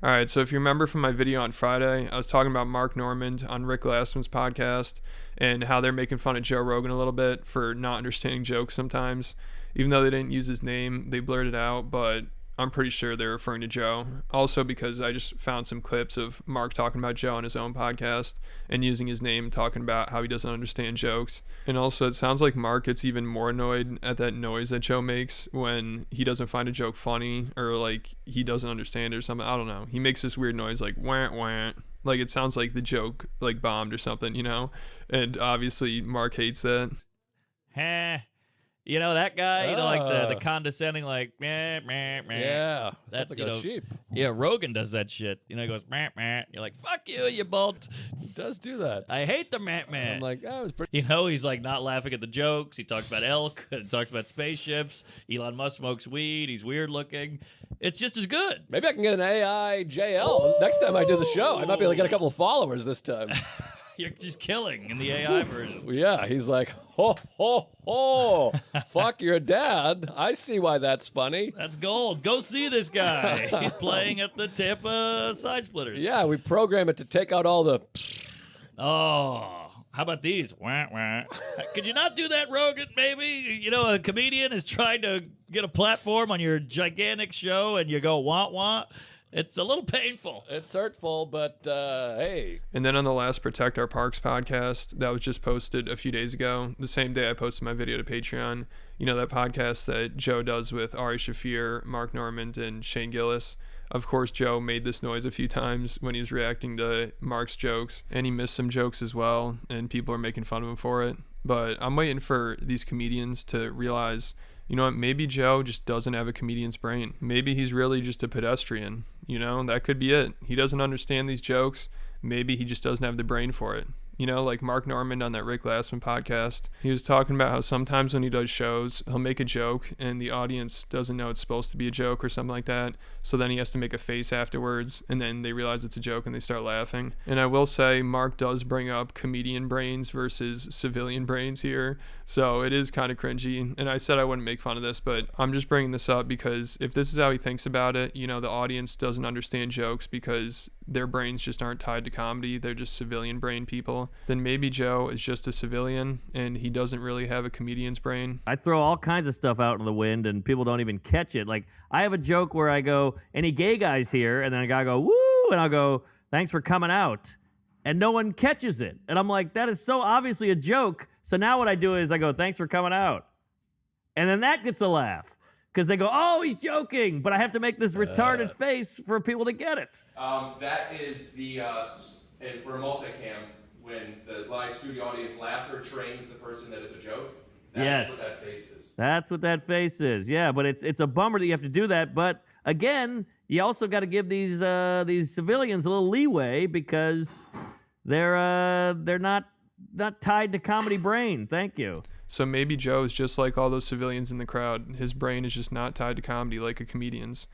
All right, so if you remember from my video on Friday, I was talking about Mark Normand on Rick Glassman's podcast and how they're making fun of Joe Rogan a little bit for not understanding jokes sometimes. Even though they didn't use his name, they blurted it out, but I'm pretty sure they're referring to Joe. Also because I just found some clips of Mark talking about Joe on his own podcast and using his name talking about how he doesn't understand jokes. And also it sounds like Mark gets even more annoyed at that noise that Joe makes when he doesn't find a joke funny or like he doesn't understand it or something. I don't know. He makes this weird noise like wah wah. Like it sounds like the joke like bombed or something, you know? And obviously Mark hates that. Heh. You know, that guy, like the condescending, like, meh, meh, meh. Yeah, That's like a sheep. Yeah, Rogan does that shit. You know, he goes, meh, meh. You're like, fuck you, you bolt. He does do that. I hate the meh, meh. I'm like, that was pretty. You know, he's like not laughing at the jokes. He talks about elk. He talks about spaceships. Elon Musk smokes weed. He's weird looking. It's just as good. Maybe I can get an AI JL next time I do the show. I might be able to get a couple of followers this time. You're just killing in the AI version. Yeah, he's like, ho, ho, ho. Fuck your dad. I see why that's funny. That's gold. Go see this guy. He's playing at the Tampa Side Splitters. Yeah, we program it to take out all the... Oh, how about these? Wah, wah. Could you not do that, Rogan, maybe? You know, a comedian is trying to get a platform on your gigantic show and you go wah, wah. It's a little painful. It's hurtful, but hey. And then on the last Protect Our Parks podcast that was just posted a few days ago, the same day I posted my video to Patreon, you know, that podcast that Joe does with Ari Shaffir, Mark Normand, and Shane Gillis. Of course, Joe made this noise a few times when he was reacting to Mark's jokes, and he missed some jokes as well, and people are making fun of him for it. But I'm waiting for these comedians to realize, you know what, maybe Joe just doesn't have a comedian's brain. Maybe he's really just a pedestrian, you know, that could be it. He doesn't understand these jokes. Maybe he just doesn't have the brain for it. You know, like Mark Normand on that Rick Glassman podcast, he was talking about how sometimes when he does shows, he'll make a joke and the audience doesn't know it's supposed to be a joke or something like that. So then he has to make a face afterwards and then they realize it's a joke and they start laughing. And I will say Mark does bring up comedian brains versus civilian brains here. So it is kind of cringy. And I said I wouldn't make fun of this, but I'm just bringing this up because if this is how he thinks about it, you know, the audience doesn't understand jokes because their brains just aren't tied to comedy. They're just civilian brain people. Then maybe Joe is just a civilian and he doesn't really have a comedian's brain. I throw all kinds of stuff out in the wind and people don't even catch it. Like, I have a joke where I go, any gay guys here? And then a guy go, woo! And I'll go, thanks for coming out. And no one catches it. And I'm like, that is so obviously a joke. So now what I do is I go, thanks for coming out. And then that gets a laugh. Because they go, oh, he's joking. But I have to make this retarded face for people to get it. That is the, for a multicam, when the live studio audience laughter trains the person that it's a joke. That's what that face is. That's what that face is. Yeah, but it's a bummer that you have to do that. But again, you also got to give these civilians a little leeway because they're not tied to comedy brain. Thank you. So maybe Joe is just like all those civilians in the crowd. His brain is just not tied to comedy like a comedian's.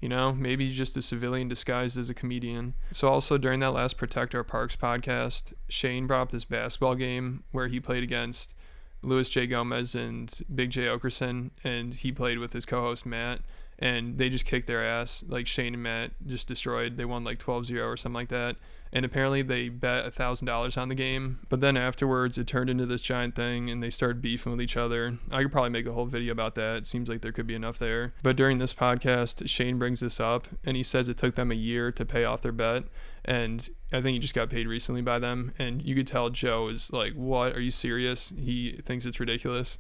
You know, maybe he's just a civilian disguised as a comedian. So also during that last Protect Our Parks podcast, Shane brought up this basketball game where he played against Louis J. Gomez and Big J. Okerson, and he played with his co-host Matt, and they just kicked their ass. Like Shane and Matt just destroyed. They won like 12-0 or something like that. And apparently they bet $1,000 on the game. But then afterwards, it turned into this giant thing, and they started beefing with each other. I could probably make a whole video about that. It seems like there could be enough there. But during this podcast, Shane brings this up, and he says it took them a year to pay off their bet. And I think he just got paid recently by them. And you could tell Joe is like, what? Are you serious? He thinks it's ridiculous.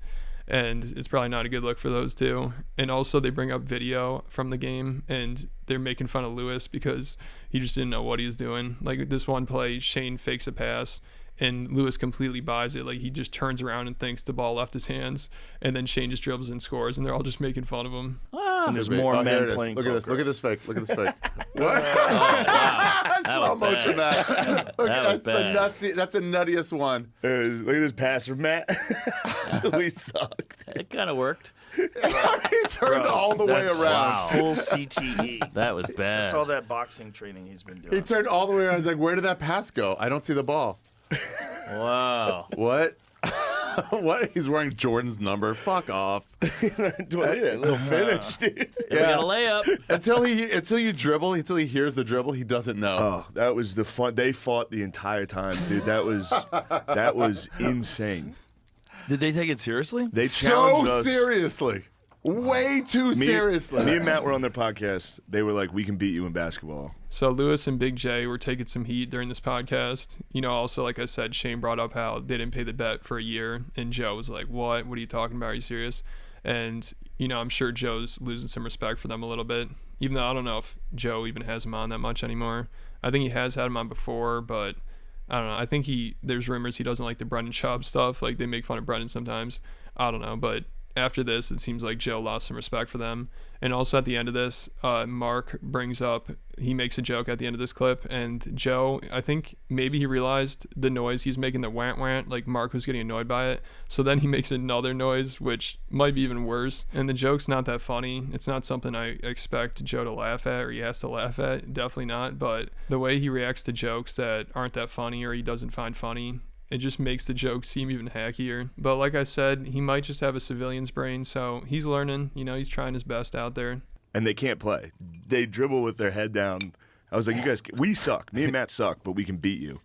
And it's probably not a good look for those two. And also they bring up video from the game and they're making fun of Lewis because he just didn't know what he was doing. Like this one play, Shane fakes a pass and Lewis completely buys it. Like he just turns around and thinks the ball left his hands, and then Shane just dribbles and scores, and they're all just making fun of him. And there's more men playing Look at this. poker. Look at this fake. Look at this fake. What? Wow. Slow motion that. Look, That was that's bad. that's the nuttiest one. Look at this pass from Matt. We sucked. It kind of worked. He turned all the way That's around. Full CTE. That was bad. That's all that boxing training he's been doing. He turned all the way around. He's like, "Where did that pass go? I don't see the ball." Wow. What? What? He's wearing Jordan's number. Fuck off. Little finish, dude. We got a layup. Until you dribble, until he hears the dribble, he doesn't know. Oh, that was the fun. They fought the entire time, dude. That was insane. Did they take it seriously? They challenged So us. seriously. Way too seriously. Me and Matt were on their podcast. They were like, "We can beat you in basketball." So Lewis and Big J were taking some heat during this podcast. You know, also, like I said, Shane brought up how they didn't pay the bet for a year. And Joe was like, what? What are you talking about? Are you serious? And, you know, I'm sure Joe's losing some respect for them a little bit. Even though I don't know if Joe even has him on that much anymore. I think he has had him on before, but I don't know. I think there's rumors he doesn't like the Brendan Schaub stuff. Like, they make fun of Brendan sometimes. I don't know, but after this, it seems like Joe lost some respect for them. And also at the end of this, Mark brings up, he makes a joke at the end of this clip, and Joe, I think maybe he realized the noise he's making, the want want, like Mark was getting annoyed by it. So then he makes another noise, which might be even worse. And the joke's not that funny. It's not something I expect Joe to laugh at, or he has to laugh at. Definitely not. But the way he reacts to jokes that aren't that funny, or he doesn't find funny, it just makes the joke seem even hackier. But like I said, he might just have a civilian's brain, so he's learning. You know, he's trying his best out there. And they can't play. They dribble with their head down. I was like, "You guys, we suck. Me and Matt suck, but we can beat you."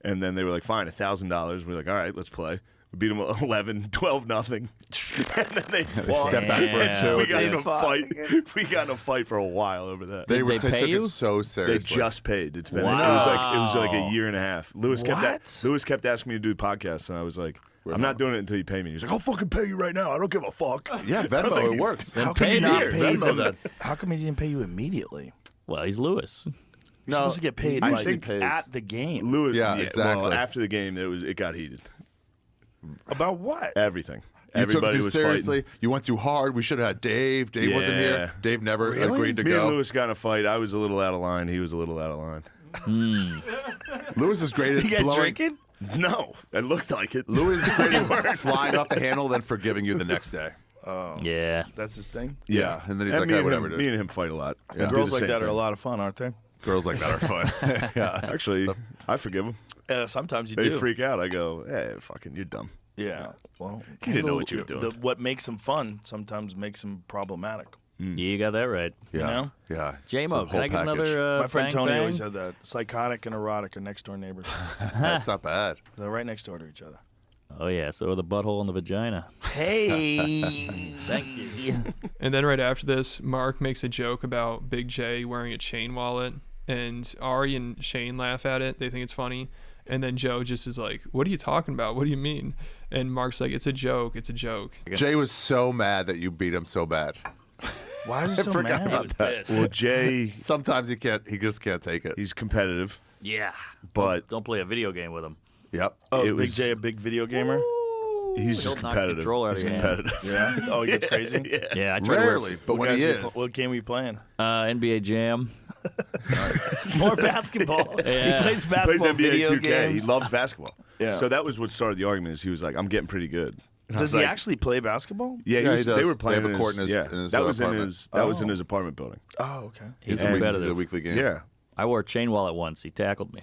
And then they were like, "Fine, $1,000." We're like, "All right, let's play." We beat them 11, 12 nothing. And then they fought. Step back for a two. We got in a fight. We got in a fight for a while over that. They they pay took you? it so They seriously. just paid. It's been Wow. it was like a year and a half. Lewis What? kept asking me to do the podcast, and I was like, "I'm not doing it until you pay me." He's like, "I'll fucking pay you right now. I don't give a fuck." Yeah, Venmo, it works. How took come he a not year. pay you? Venmo that. How come he didn't pay you immediately? Well, he's Lewis. You're No, supposed to get paid I like think pays. at the game. Lewis, Yeah, Well, exactly. after the game, it got heated. About what? Everything. You took Everybody it too was seriously. fighting. You went too hard. We should have had Dave. Dave wasn't Yeah. here. Dave never Really? agreed to Me go. and Lewis got in a fight. I was a little out of line. He was a little out of line. Lewis is great at You guys blowing. drinking? No, it looked like it. Lewis is great at flying off the handle, then forgiving you the next day. Yeah. That's his thing. Yeah, and then he's And like, me, "Hey, and whatever him, it me is." and him fight a lot. Yeah. We do Girls the like same that are a thing. lot of fun, aren't they? Girls like that are fun. Yeah. Actually, I forgive them. Sometimes you They do. freak out. I go, "Hey, fucking, you're dumb." Yeah. Well, You didn't know what you were doing. What makes them fun sometimes makes them problematic. You got that right. Yeah. know? Yeah. It's a J-Mo, can whole I get package. another My friend fang Tony fang? always said that. Psychotic and erotic are next door neighbors. That's not bad. They're right next door to each other. Oh, yeah, so are the butthole and the vagina. Hey. Thank you. And then right after this, Mark makes a joke about Big J wearing a chain wallet, and Ari and Shane laugh at it. They think it's funny. And then Joe just is like, "What are you talking about? What do you mean?" And Mark's like, "It's a joke. It's a joke." Jay was so mad that you beat him so bad. Why is he so forgot mad? about that. Well, Jay, Sometimes he can't. He just can't take it. he's competitive, Yeah. but Don't play a video game with him. Yep. Oh, is It Big was- J a big video gamer? he's He'll just knock the competitive. controller out of He's your hand. competitive. Yeah. Oh, he gets crazy. Yeah, I try Rarely, but when he is, What game are you playing? NBA Jam. More basketball. Yeah. He plays He plays basketball NBA video 2K. games. He loves basketball. Yeah. So that was what started the argument. Is he was like, "I'm getting pretty good." And I Does was he like, actually play basketball? Yeah, Yeah, he they does. were They playing have a court in his- yeah. in his, that was in apartment. his that was in his apartment building. Oh, okay. he's He's a, week, competitive. he's a weekly game. Yeah. I wore a chain wallet once. He tackled me.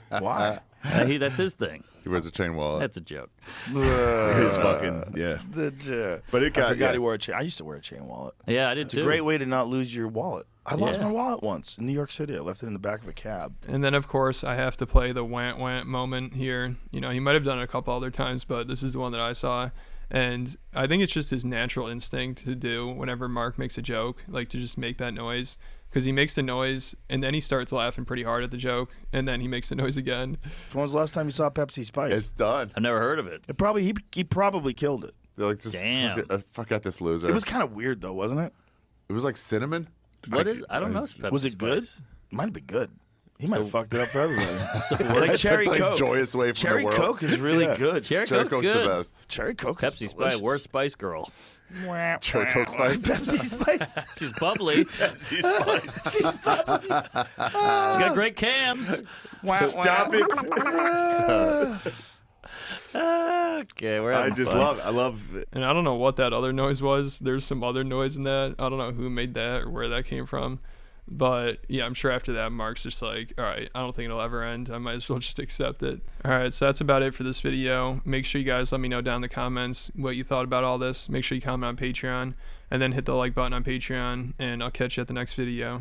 Why? That's his thing. He wears a chain wallet. That's a joke. His fucking yeah. I But it got forgot yeah. he wore a chain. I used to wear a chain wallet. Yeah, I did It's too. a great way to not lose your wallet. I lost Yeah. my wallet once in New York City. I left it in the back of a cab. And then, of course, I have to play the want want moment here. You know, he might have done it a couple other times, but this is the one that I saw. And I think it's just his natural instinct to do whenever Mark makes a joke, like to just make that noise. Because he makes the noise, and then he starts laughing pretty hard at the joke, and then he makes the noise again. When was the last time you saw Pepsi Spice? It's done. I've never heard of it. It probably he probably killed it. They're like, just Damn. forget this loser. It was kind of weird though, wasn't it? It was like cinnamon. What is? I don't know. Pepsi Was it good? Spice. Might have been good. He might have So- fucked it up for everybody. Like like cherry such a Coke. joyous way from Cherry the world. Coke is really good. Cherry Cherry Coke's Coke's good. the best. Cherry Coke. Pepsi is Spice, delicious. worst Spice Girl. Cherry Coke Spice. Pepsi Spice. She's bubbly. She's got great cans. Stop it. Okay, we're I having just fun. love it. I love it. And I don't know what that other noise was. There's some other noise in that. I don't know who made that or where that came from. But yeah, I'm sure after that, Mark's just like, all right, I don't think it'll ever end. I might as well just accept it. All right, so that's about it for this video. Make sure you guys let me know down in the comments what you thought about all this. Make sure you comment on Patreon and then hit the like button on Patreon, and I'll catch you at the next video.